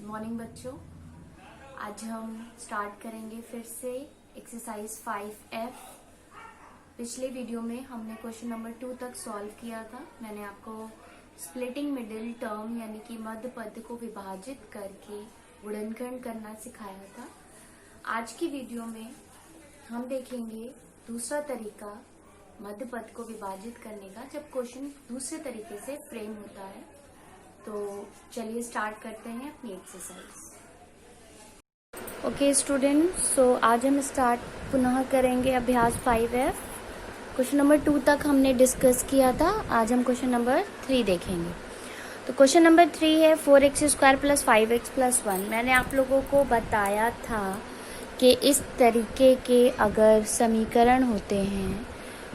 Morning बच्चों। आज हम स्टार्ट करेंगे फिर से एक्सरसाइज 5F। पिछले वीडियो में हमने क्वेश्चन नंबर 2 तक सॉल्व किया था। मैंने आपको स्प्लिटिंग मिडिल टर्म यानी कि मध्य पद को विभाजित करके गुणनखंड करना सिखाया था। आज की वीडियो में हम देखेंगे दूसरा तरीका मध्य पद को विभाजित करने का, जब क्वेश्चन दूसरे तरीके से फ्रेम होता है। तो चलिए स्टार्ट करते हैं अपनी एक्सरसाइज। ओके स्टूडेंट, सो आज हम स्टार्ट पुनः करेंगे अभ्यास 5F। क्वेश्चन नंबर 2 तक हमने डिस्कस किया था। आज हम क्वेश्चन नंबर 3 देखेंगे। तो क्वेश्चन नंबर 3 है 4x² + 5x + 1। मैंने आप लोगों को बताया था कि इस तरीके के अगर समीकरण होते हैं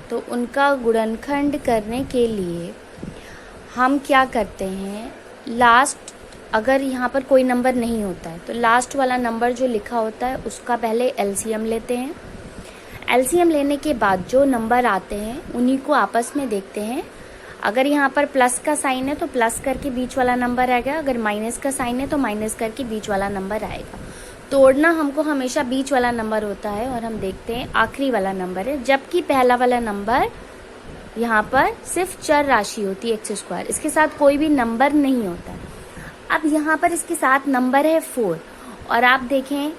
तो उनका गुणनखंड करने के लिए हम क्या करते हैं, लास्ट अगर यहाँ पर कोई नंबर नहीं होता है तो लास्ट वाला नंबर जो लिखा होता है उसका पहले एलसीएम लेते हैं। एलसीएम लेने के बाद जो नंबर आते हैं उन्हीं को आपस में देखते हैं। अगर यहाँ पर प्लस का साइन है तो प्लस करके बीच वाला नंबर आएगा, अगर माइनस का साइन है तो माइनस करके बीच वाला नंबर आएगा। तोड़ना हमको हमेशा बीच वाला नंबर होता है और हम देखते हैं आखिरी वाला नंबर है, जबकि पहला वाला नंबर यहाँ पर सिर्फ चर राशि होती है x²। इसके साथ कोई भी नंबर नहीं होता है। अब यहाँ पर इसके साथ नंबर है 4 और आप देखें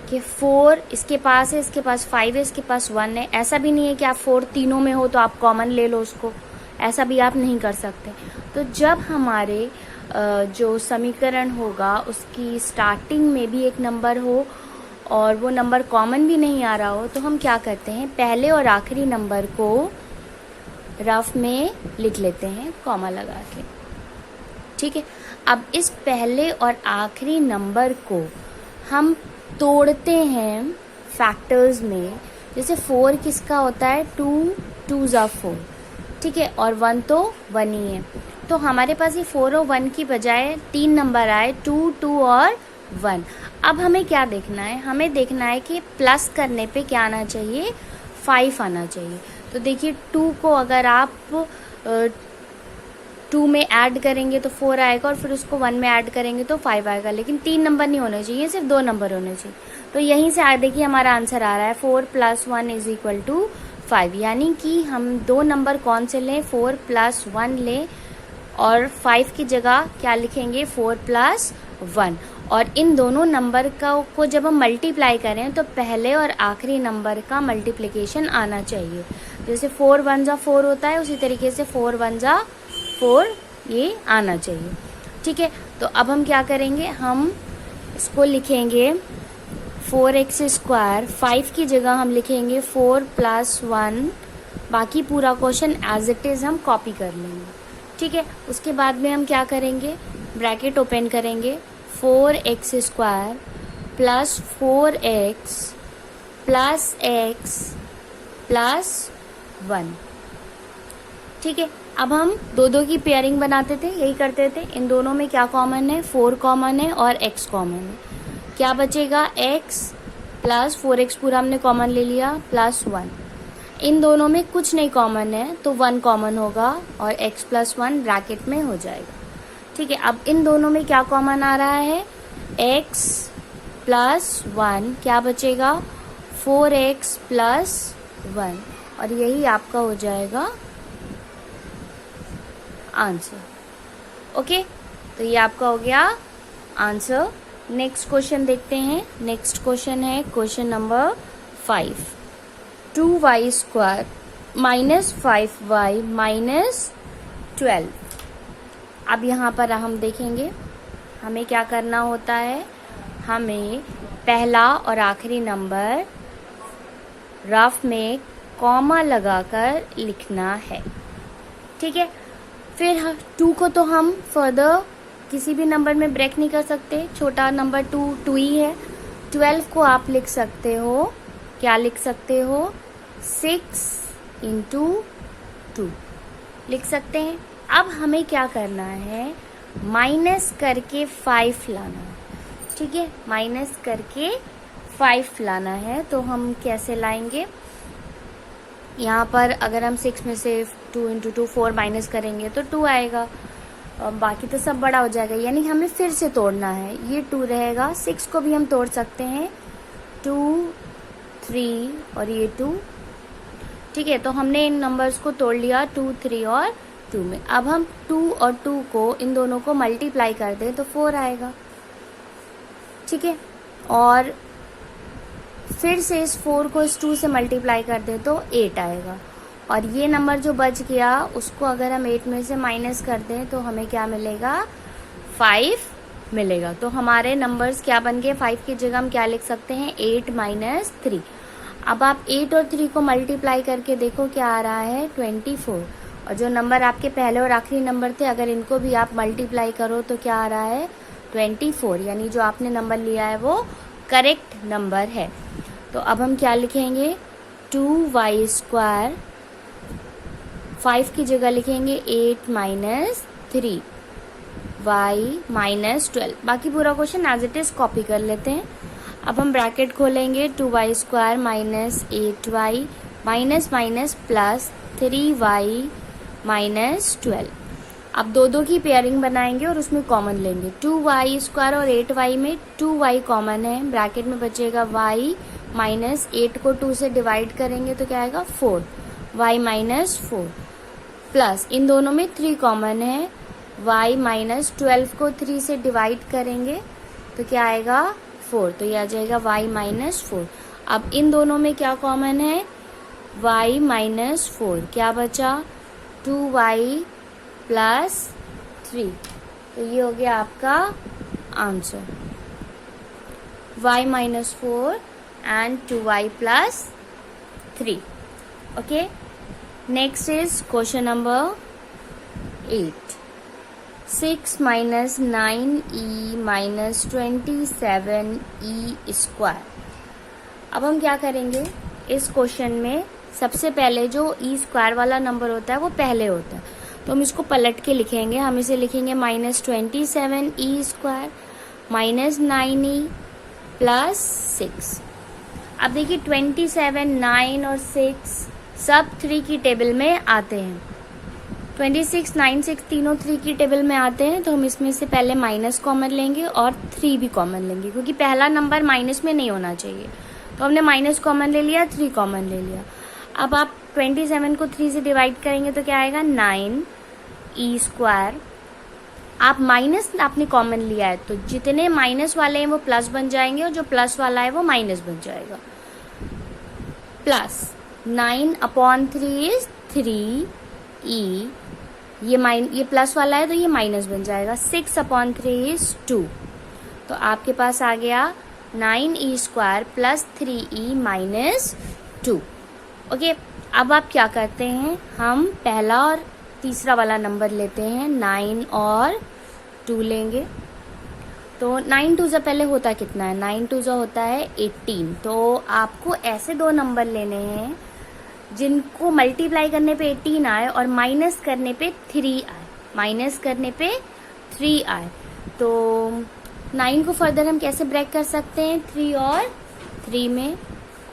कि 4 इसके पास है, इसके पास 5 है, इसके पास 1 है। ऐसा भी नहीं है कि आप 4 तीनों में हो तो आप कॉमन ले लो उसको, ऐसा भी आप नहीं कर सकते। तो जब हमारे जो समीकरण होगा उसकी स्टार्टिंग में भी एक नंबर हो और वो नंबर कॉमन भी नहीं आ रहा हो तो हम क्या करते हैं, पहले और आखिरी नंबर को रफ में लिख लेते हैं कॉमा लगा के। ठीक है, अब इस पहले और आखिरी नंबर को हम तोड़ते हैं फैक्टर्स में। जैसे 4 किसका होता है, 2 2 = 4, ठीक है, और 1 तो 1 ही है। तो हमारे पास ये 4 और 1 की बजाय 3 नंबर आए, 2 2 और 1। अब हमें क्या देखना है, हमें देखना है कि प्लस करने पे क्या आना चाहिए, 5 आना चाहिए। तो देखिए 2 को अगर आप 2 में ऐड करेंगे तो 4 आएगा और फिर उसको 1 में ऐड करेंगे तो 5 आएगा, लेकिन 3 नंबर नहीं होने चाहिए, सिर्फ 2 नंबर होने चाहिए। तो यहीं से देखिए हमारा आंसर आ रहा है 4 + 1 = 5। यानी कि हम 2 नंबर कौन से लें, 4 + 1 लें और 5 की जगह क्या लिखेंगे, 4 + 1। और इन दोनों नंबर को जब हम मल्टीप्लाई करें तो पहले और आखिरी नंबर का मल्टीप्लिकेशन आना चाहिए। जैसे 4 1 = 4 होता है, उसी तरीके से 4 1 = 4 ये आना चाहिए। ठीक है, तो अब हम क्या करेंगे, हम इसको लिखेंगे 4x²। 5 की जगह हम लिखेंगे 4 + 1। बाकी पूरा क्वेश्चन एज इट इज़ हम कॉपी कर लेंगे। ठीक है, उसके बाद में हम क्या करेंगे, ब्रैकेट ओपन करेंगे, 4x² + 4x + x + 1। ठीक है, अब हम 2 की पेयरिंग बनाते थे, यही करते थे। इन दोनों में क्या कॉमन है, 4 कॉमन है और x कॉमन है। क्या बचेगा, x + 4x पूरा हमने कॉमन ले लिया +1। इन दोनों में कुछ नहीं कॉमन है तो 1 कॉमन होगा और x + 1 ब्रैकेट में हो जाएगा। ठीक है, अब इन दोनों में क्या कॉमन आ रहा है, x + 1, क्या बचेगा, 4x + 1, और यही आपका हो जाएगा आंसर। ओके, तो ये आपका हो गया आंसर। नेक्स्ट क्वेश्चन देखते हैं। नेक्स्ट क्वेश्चन है क्वेश्चन नंबर 5, 2y² - 5y - 12। अब यहाँ पर हम देखेंगे हमें क्या करना होता है, हमें पहला और आखिरी नंबर रफ में कॉमा लगाकर लिखना है। ठीक है, फिर 2 को तो हम फर्दर किसी भी नंबर में ब्रेक नहीं कर सकते, छोटा नंबर 2 ही है। 12 को आप लिख सकते हो, क्या लिख सकते हो, 6 × 2 लिख सकते हैं। अब हमें क्या करना है, माइनस करके 5 लाना है। ठीक है, माइनस करके 5 लाना है। तो हम कैसे लाएंगे, यहाँ पर अगर हम 6 में से 2 × 2 4 माइनस करेंगे तो 2 आएगा। और बाकी तो सब बड़ा हो जाएगा, यानी हमें फिर से तोड़ना है। ये 2 रहेगा, 6 को भी हम तोड़ सकते हैं, 2, 3 और ये 2। ठीक है, तो हमने इन नंबर्स को तोड़ लिया 2, 3 और 2 में। अब हम 2 और 2 को, इन दोनों को मल्टीप्लाई कर दें तो 4 आएगा। ठीक है, और फिर से इस 4 को इस 2 से मल्टीप्लाई कर दें तो 8 आएगा। और ये नंबर जो बच गया उसको अगर हम 8 में से माइनस कर दें तो हमें क्या मिलेगा, 5 मिलेगा। तो हमारे नंबर्स क्या बन गए, 5 की जगह हम क्या लिख सकते हैं, 8 माइनस 3। अब आप 8 और 3 को मल्टीप्लाई करके देखो क्या आ रहा है, 24। और जो नंबर आपके पहले और आखिरी नंबर थे, अगर इनको भी आप मल्टीप्लाई करो तो क्या आ रहा है, 24। यानी जो आपने नंबर लिया है वो करेक्ट नंबर है। तो अब हम क्या लिखेंगे, 2y², 5 की जगह लिखेंगे 8 माइनस 3, y माइनस 12। बाकी पूरा question as it is copy कर लेते हैं। अब हम ब्रैकेट खोलेंगे, 2y² minus 8y minus minus plus 3y minus 12। अब दो की पेयरिंग बनाएंगे और उसमें कॉमन लेंगे। 2y² और 8y में 2y कॉमन है, ब्रैकेट में बचेगा y माइनस 8 को 2 से डिवाइड करेंगे तो क्या आएगा, 4, y माइनस 4 प्लस इन दोनों में 3 कॉमन है, y माइनस 12 को 3 से डिवाइड करेंगे तो क्या आएगा, 4। तो ये आ जाएगा y माइनस 4। अब इन दोनों में क्या कॉमन है, y माइनस 4, क्या बचा, 2y प्लस 3। तो ये हो गया आपका answer, y minus 4 and 2y plus 3। Okay, next is question number 8। 6 minus 9e minus 27e²। अब हम क्या करेंगे, इस क्वेश्चन में सबसे पहले जो e² वाला नंबर होता है वो पहले होता है, तो हम इसको पलट के लिखेंगे। हम इसे लिखेंगे minus 27e² minus 9e plus 6। अब देखिए 27, 9 और 6 सब 3 की टेबल में आते हैं। 26, 9, 6 तीनों 3 की टेबल में आते हैं, तो हम इसमें से पहले माइनस कॉमन लेंगे और 3 भी कॉमन लेंगे, क्योंकि पहला नंबर माइनस में नहीं होना चाहिए। तो हमने माइनस कॉमन ले लिया, 3 कॉमन ले लिया। अब आप 27 को 3 से डिवाइड करेंगे तो क्या आएगा, 9e²। आप माइनस आपने कॉमन लिया है तो जितने माइनस वाले हैं वो प्लस बन जाएंगे और जो प्लस वाला है वो माइनस बन जाएगा। प्लस 9/3 इज 3e, ये प्लस वाला है तो ये माइनस बन जाएगा। 6/3 इज 2, तो आपके पास आ गया 9e² plus 3e minus 2। Okay, अब आप क्या करते हैं, हम पहला और तीसरा वाला नंबर लेते हैं, 9 और 2 लेंगे। तो 9 2 से पहले होता कितना है, 9 2 से होता है 18। तो आपको ऐसे दो नंबर लेने हैं जिनको मल्टीप्लाई करने पे 18 आए और माइनस करने पे 3 आए, माइनस करने पे 3 आए। तो 9 को फर्दर हम कैसे ब्रेक कर सकते हैं, 3 और 3 में,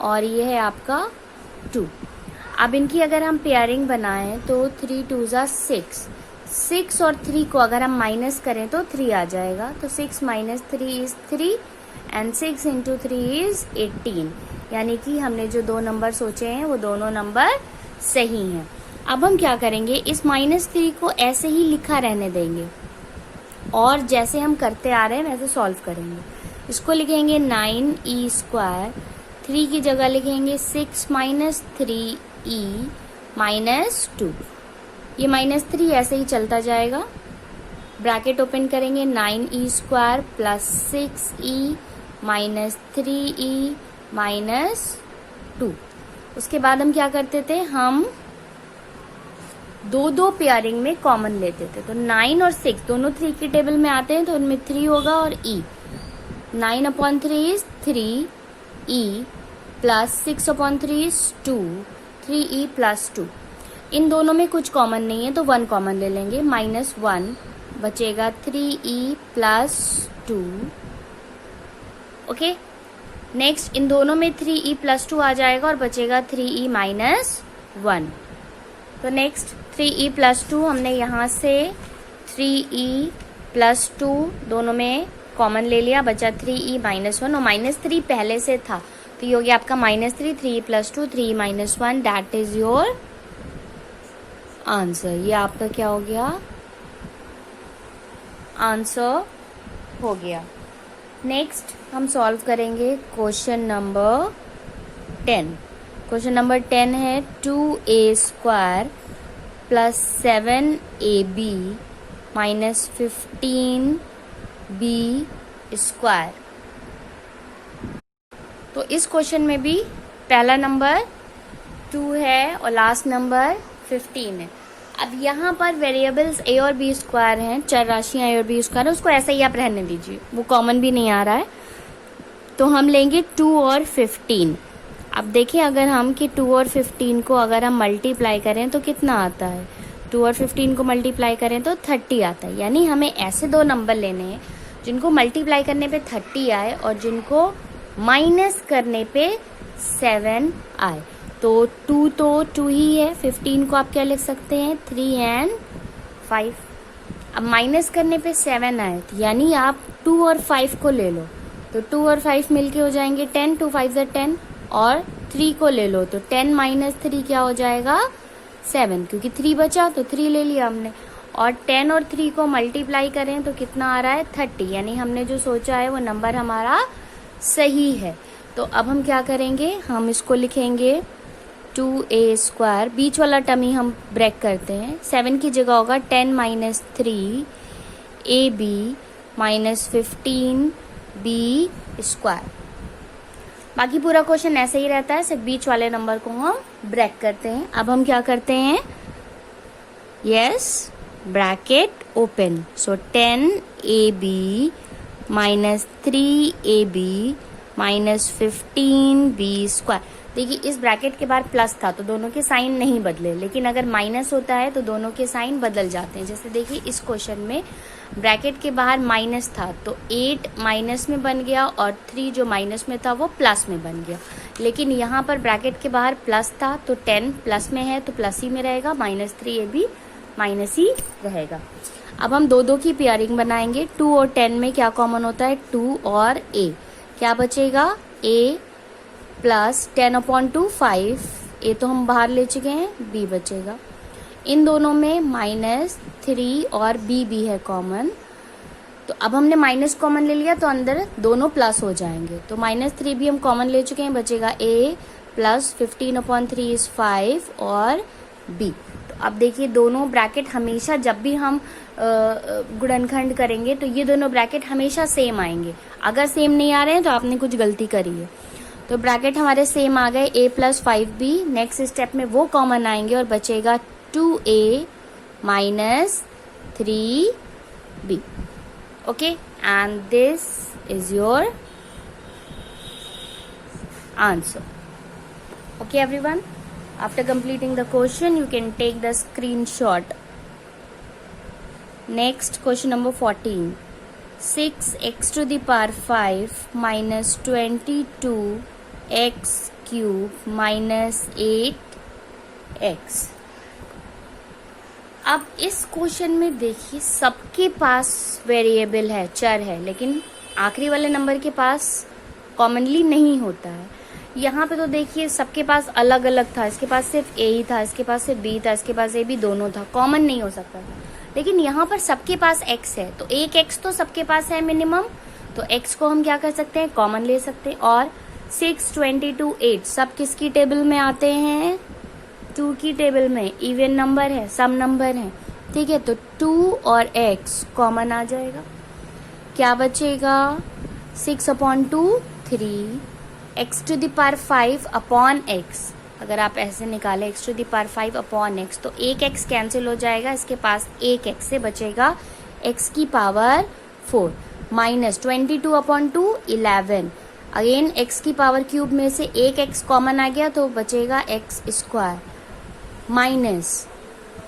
और ये है आपका 2। अब इनकी अगर हम पेयरिंग बनाएं तो 3 2 जा 6, 6 और 3 को अगर हम माइनस करें तो 3 आ जाएगा। तो 6 minus 3 is 3 and 6 into 3 is 18। यानी कि हमने जो दो नंबर सोचे हैं वो दोनों नंबर सही हैं। अब हम क्या करेंगे, इस -3 को ऐसे ही लिखा रहने देंगे और जैसे हम करते आ रहे हैं वैसे सॉल्व करेंगे। इसको लिखेंगे 9e², 3 की जगह लिखेंगे 6 माइनस 3e माइनस 2। ये -3 ऐसे ही चलता जाएगा। ब्रैकेट ओपन करेंगे, 9e² plus 6e minus 3e minus 2। उसके बाद हम क्या करते थे, हम दो पेयरिंग में कॉमन लेते थे। तो 9 और 6 दोनों 3 की टेबल में आते हैं तो उनमें 3 होगा और e। 9/3 is 3e plus 6/3 is 2, 3e plus 2। इन दोनों में कुछ कॉमन नहीं है तो 1 कॉमन ले लेंगे, -1 बचेगा 3e plus 2। Okay, next in दोनों में 3e प्लस 2 आ जाएगा और बचेगा 3e माइनस 1। तो नेक्स्ट 3e प्लस 2 हमने यहाँ से 3e+2 दोनों में कॉमन ले लिया, बचा 3e-1 और -3 पहले से था तो ये हो गया आपका -3, 3e+2, 3e-1, that is your answer. ये आपका क्या हो गया, आंसर हो गया। नेक्स्ट हम सॉल्व करेंगे क्वेश्चन नंबर 10। क्वेश्चन नंबर 10 है 2a² + 7ab - 15b²। तो इस क्वेश्चन में भी पहला नंबर 2 है और लास्ट नंबर 15 है। अब यहाँ पर वेरिएबल्स a और b² हैं, चर राशियां a और b² है, उसको ऐसा ही आप रहने दीजिए, वो कॉमन भी नहीं आ रहा है। तो हम लेंगे 2 और 15। अब देखिए अगर हम कि 2 और 15 को अगर हम मल्टीप्लाई करें तो कितना आता है, 2 और 15 को मल्टीप्लाई करें तो 30 आता है। यानी हमें ऐसे दो नंबर लेने हैं जिनको मल्टीप्लाई करने पे 30 आए और जिनको माइनस करने पे 7 आए। तो 2 तो 2 ही है, 15 को आप क्या लिख सकते हैं, 3 और 5। अब माइनस करने पे 7 आए यानी आप 2 और 5 को ले लो तो 2 और 5 मिलके हो जाएंगे 10, 2 5 = 10। और 3 को ले लो तो 10 - 3 क्या हो जाएगा, 7, क्योंकि 3 बचा तो 3 ले लिया हमने। और 10 और 3 को मल्टीप्लाई करें तो कितना आ रहा है, 30। यानी हमने जो सोचा है वो नंबर हमारा सही है। तो अब हम क्या करेंगे, हम इसको लिखेंगे 2a², बीच वाला टर्म हम ब्रेक करते हैं, 7 की जगह होगा 10 - 3ab - 15b²। बाकी पूरा क्वेश्चन ऐसे ही रहता है, सिर्फ बीच वाले नंबर को हम ब्रेक करते हैं। अब हम क्या करते हैं, यस, ब्रैकेट ओपन, सो 10ab - 3ab - 15b²। देखिए इस ब्रैकेट के बाद प्लस था तो दोनों के साइन नहीं बदले, लेकिन अगर माइनस होता है तो दोनों के साइन बदल जाते हैं। जैसे देखिए इस क्वेश्चन में ब्रैकेट के बाहर माइनस था तो 8 माइनस में बन गया और 3 जो माइनस में था वो प्लस में बन गया। लेकिन यहाँ पर ब्रैकेट के बाहर प्लस था तो 10 प्लस में है तो प्लस ही में रहेगा, -3ab माइनस ही रहेगा। अब हम दो की पेयरिंग बनाएंगे। 2 और 10 में क्या कॉमन होता है, 2 और a, क्या बचेगा, a + 10/2 5, a तो हम बाहर ले चुके हैं, b बचेगा। इन दोनों में -3 और b भी है कॉमन, तो अब हमने माइनस कॉमन ले लिया तो अंदर दोनों प्लस हो जाएंगे। तो -3 भी हम कॉमन ले चुके हैं, बचेगा a + 15/3 = 5 और b। तो अब देखिए दोनों ब्रैकेट हमेशा जब भी हम गुणनखंड करेंगे तो ये दोनों ब्रैकेट हमेशा सेम आएंगे। अगर सेम नहीं आ रहे हैं तो आपने कुछ गलती करी है। तो ब्रैकेट हमारे सेम आ गए, a + 5b। नेक्स्ट स्टेप में वो कॉमन आएंगे और बचेगा 2a - 3b। Okay, and this is your answer. Okay everyone, after completing the question you can take the screenshot. Next, question number 14. 6x⁵ - 22x³ - 8x। अब इस question में देखिए सबके पास वेरिएबल है, चर है, लेकिन आखिरी वाले नंबर के पास कॉमनली नहीं होता है। यहाँ पे तो देखिए सबके पास अलग अलग था, इसके पास सिर्फ a ही था, इसके पास सिर्फ b था, इसके पास a b दोनों था, कॉमन नहीं हो सकता था। लेकिन यहाँ पर सबके पास x है तो एक x तो सबके पास है मिनिमम, तो x को हम क्या कर सकते हैं, कॉमन ले सकते हैं। और 6, 22, 8 सब किसकी टेबल में आते हैं, 2 की टेबल में, इवन नंबर है, सम नंबर है, ठीक है। तो 2 और x कॉमन आ जाएगा, क्या बचेगा, 6/2 3, x⁵ x। अगर आप ऐसे निकालें x⁵ x तो एक x कैंसिल हो जाएगा, इसके पास एक x से बचेगा x⁴ - 22/2 11। अगेन x³ में से एक x कॉमन आ गया तो बचेगा x² -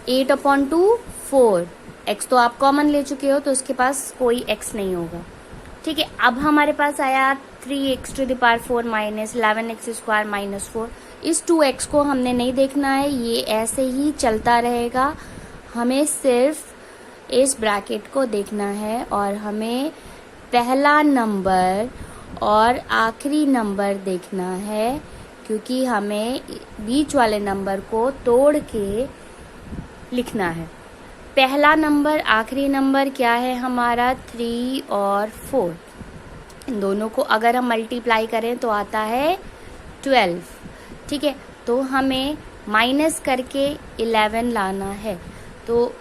8/2 4। x तो आप कॉमन ले चुके हो तो उसके पास कोई x नहीं होगा, ठीक है। अब हमारे पास आया 3x⁴ - 11x² - 4। इस 2x को हमने नहीं देखना है, ये ऐसे ही चलता रहेगा, हमें सिर्फ इस ब्रैकेट को देखना है और हमें पहला नंबर और आखिरी नंबर देखना है, क्योंकि हमें बीच वाले नंबर को तोड़ के लिखना है। पहला नंबर आखिरी नंबर क्या है हमारा 3 और 4। इन दोनों को अगर हम मल्टीप्लाई करें तो आता है 12। ठीक है, तो हमें माइनस करके 11 लाना है। तो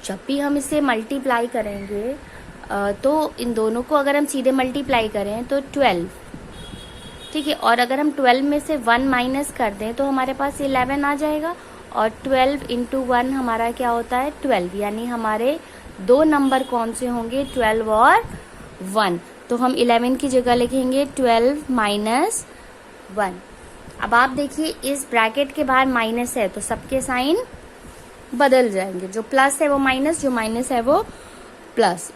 जब भी हम इसे मल्टीप्लाई करेंगे तो इन दोनों को अगर हम सीधे मल्टीप्लाई करें तो 12। ठीक है, और अगर हम 12 में से 1 माइनस कर दें तो हमारे पास 11 आ जाएगा, और 12 इंटू 1 हमारा क्या होता है 12, यानी हमारे दो नंबर कौन से होंगे 12 और 1। तो हम 11 की जगह लिखेंगे 12 माइनस 1। अब आप देखिए इस ब्रैकेट के बाहर माइनस है तो सबके साइन बदल जाएंगे, जो प्लस है वो माइनस, जो माइनस है वो प्लस।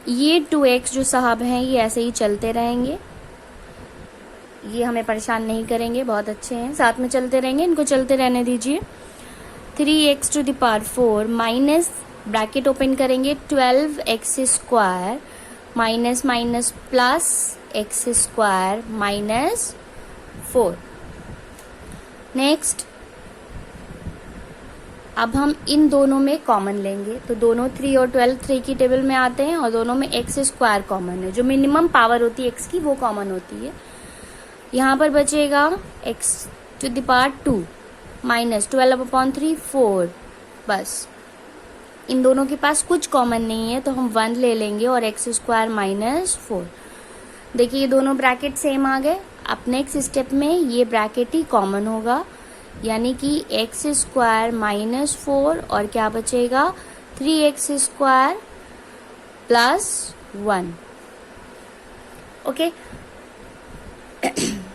ये 2x जो साहब हैं ये ऐसे ही चलते रहेंगे, ये हमें परेशान नहीं करेंगे, बहुत अच्छे हैं, साथ में चलते रहेंगे, इनको चलते रहने दीजिए। 3x to the power 4 minus bracket open करेंगे 12x square minus minus plus x square minus 4। Next, अब हम इन दोनों में कॉमन लेंगे, तो दोनों 3 और 12 3 की टेबल में आते हैं, और दोनों में x स्क्वायर कॉमन है, जो मिनिमम पावर होती है x की वो कॉमन होती है। यहाँ पर बचेगा x to the power 2 minus 12/3 4। बस इन दोनों के पास कुछ कॉमन नहीं है तो हम 1 ले लेंगे और x स्क्वायर माइनस 4। देखिए ये दोनों ब्रैकेट सेम आ गए। अब नेक्स्ट स्टेप में ये ब्रैकेट ही कॉमन होगा, यानी कि x स्क्वायर माइनस 4 और क्या बचेगा 3x square plus 1। Okay,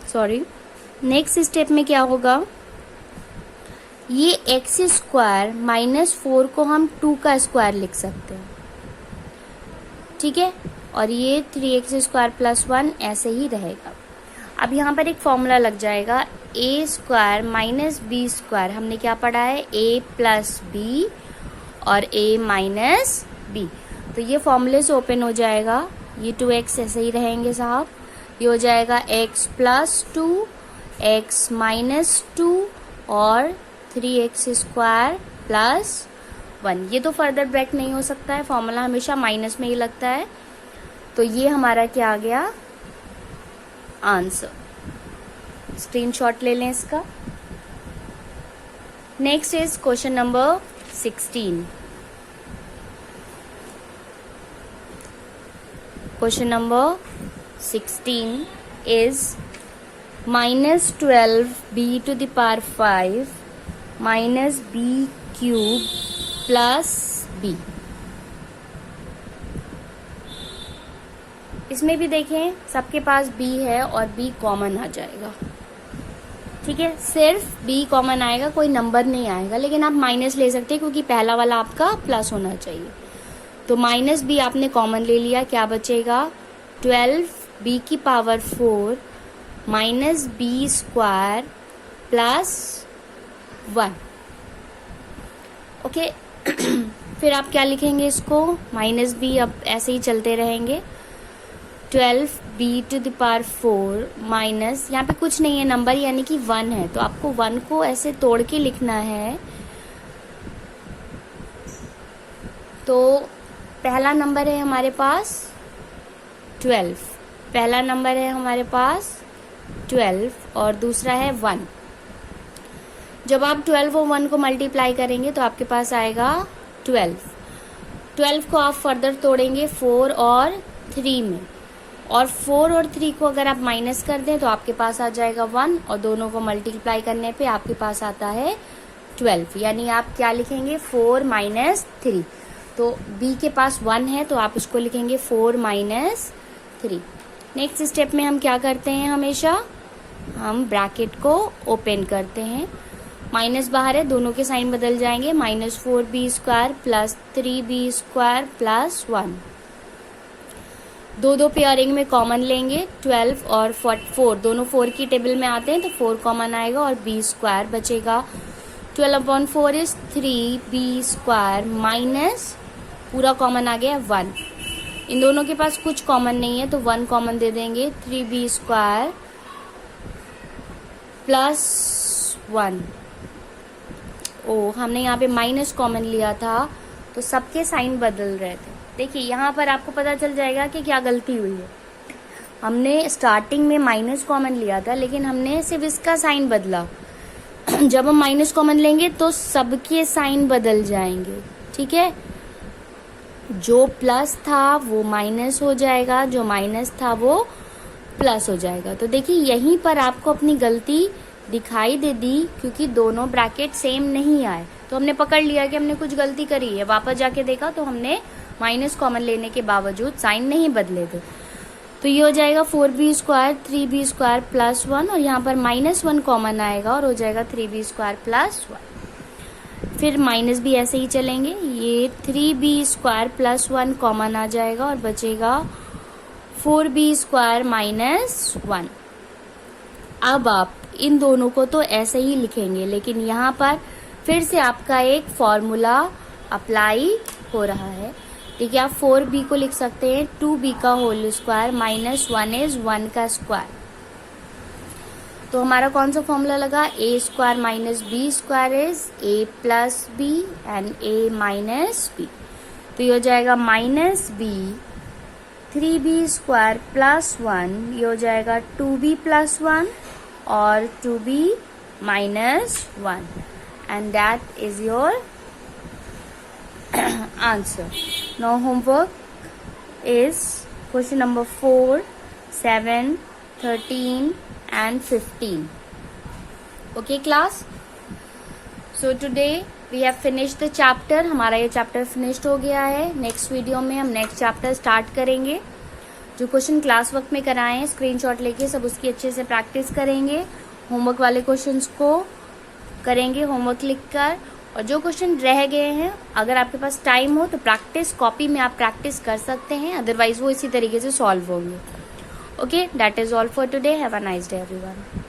sorry. Next step में क्या होगा, ये x स्क्वायर माइनस 4 को हम 2 का स्क्वायर लिख सकते हैं। ठीक है, और ये 3x स्क्वायर प्लस 1 ऐसे ही रहेगा। अब यहाँ पर एक फॉर्मूला लग जाएगा a square minus B square. हमने क्या पढ़ा है a प्लस बी और a माइनस बी, तो ये फॉर्मूले से ओपन हो जाएगा। ये 2x ऐसे ही रहेंगे साहब, ये हो जाएगा x प्लस 2 x माइनस 2 और 3x स्क्वायर प्लस 1। ये तो फर्दर ब्रेक नहीं हो सकता है, फॉर्मूला हमेशा माइनस में ही लगता है। तो ये हमारा क्या आ गया आंसर। स्क्रीनशॉट ले लें इसका। Next is question number 16। Question number 16 is minus 12b to the power 5 minus b cube plus b। इसमें भी देखें सबके पास b है और b कॉमन आ जाएगा। ठीक है, सिर्फ b कॉमन आएगा, कोई नंबर नहीं आएगा, लेकिन आप माइनस ले सकते हैं क्योंकि पहला वाला आपका प्लस होना चाहिए। तो माइनस b आपने कॉमन ले लिया, क्या बचेगा 12b की पावर 4 minus B square plus 1। Okay, फिर आप क्या लिखेंगे इसको, माइनस बी अब ऐसे ही चलते रहेंगे 12b to the power 4 minus, यहाँ पे कुछ नहीं है नंबर यानी कि 1 है, तो आपको 1 को ऐसे तोड़ के लिखना है। तो पहला नंबर है हमारे पास 12, पहला नंबर है हमारे पास 12 और दूसरा है 1। जब आप 12 और 1 को मल्टीप्लाई करेंगे तो आपके पास आएगा 12 को आप फर्दर तोड़ेंगे 4 और 3 में, और 4 और 3 को अगर आप माइनस कर दें तो आपके पास आ जाएगा 1, और दोनों को मल्टीप्लाई करने पे आपके पास आता है 12, यानी आप क्या लिखेंगे 4 माइनस 3। तो b के पास 1 है तो आप उसको लिखेंगे 4 माइनस 3। नेक्स्ट स्टेप में हम क्या करते हैं, हमेशा हम ब्रैकेट को ओपन करते हैं, माइनस बाहर है, दोनों के साइन बदल जाएंगे, minus 4b square plus 3b square plus 1। दो पेयरिंग में कॉमन लेंगे, 12 और 4 दोनों 4 की टेबल में आते हैं तो 4 कॉमन आएगा और b स्क्वायर बचेगा। 12/4 इज 3b स्क्वायर माइनस पूरा कॉमन आ गया 1। इन दोनों के पास कुछ कॉमन नहीं है तो 1 कॉमन दे देंगे, 3b स्क्वायर प्लस 1। ओ, हमने यहाँ पे माइनस कॉमन लिया था तो सबके साइन बदल रहे थे। देखिए यहाँ पर आपको पता चल जाएगा कि क्या गलती हुई है। हमने स्टार्टिंग में माइनस कॉमन लिया था लेकिन हमने सिर्फ इसका साइन बदला। जब हम माइनस कॉमन लेंगे तो सबके साइन बदल जाएंगे, ठीक है। जो प्लस था वो माइनस हो जाएगा, जो माइनस था वो प्लस हो जाएगा। तो देखिए यहीं पर आपको अपनी गलती दिखाई दे दी क्योंकि दोनों ब्रैकेट सेम नहीं आए तो हमने पकड़ लिया कि हमने कुछ गलती करी है। वापस जाके देखा तो हमने माइनस कॉमन लेने के बावजूद साइन नहीं बदले थे। तो ये हो जाएगा 4b square 3b square plus 1 और यहाँ पर -1 कॉमन आएगा और हो जाएगा 3b स्क्वायर प्लस 1। फिर माइनस भी ऐसे ही चलेंगे, ये 3b स्क्वायर प्लस 1 कॉमन आ जाएगा और बचेगा 4b स्क्वायर माइनस 1। अब आप इन दोनों को तो ऐसे ही लिखेंगे लेकिन यहाँ पर फिर से आपका एक फॉर्मूला अप्लाई हो रहा है। देखिए आप 4b को लिख सकते हैं 2b का होल स्क्वायर माइनस 1 इज 1 का स्क्वायर। तो हमारा कौन सा फॉर्मूला लगा, a square minus b square is a plus b and a minus b। तो ये हो जाएगा minus b 3b square plus 1, ये हो जाएगा 2b प्लस 1 और 2b minus 1 and that is your answer. Now homework is question number 4, 7, 13 and 15. Okay class? So today we have finished the chapter. हमारा ये चैप्टर फिनिश्ड हो गया है। Next video में हम नेक्स्ट चैप्टर स्टार्ट करेंगे। जो क्वेश्चन क्लास वर्क में कराए हैं स्क्रीनशॉट लेके सब उसकी अच्छे से प्रैक्टिस करेंगे। होमवर्क वाले क्वेश्चंस को करेंगे होमवर्क लिखकर, और जो क्वेश्चन रह गए हैं अगर आपके पास टाइम हो तो प्रैक्टिस कॉपी में आप प्रैक्टिस कर सकते हैं, अदरवाइज वो इसी तरीके से सॉल्व होंगे। Okay, that is all for today. Have a nice day everyone.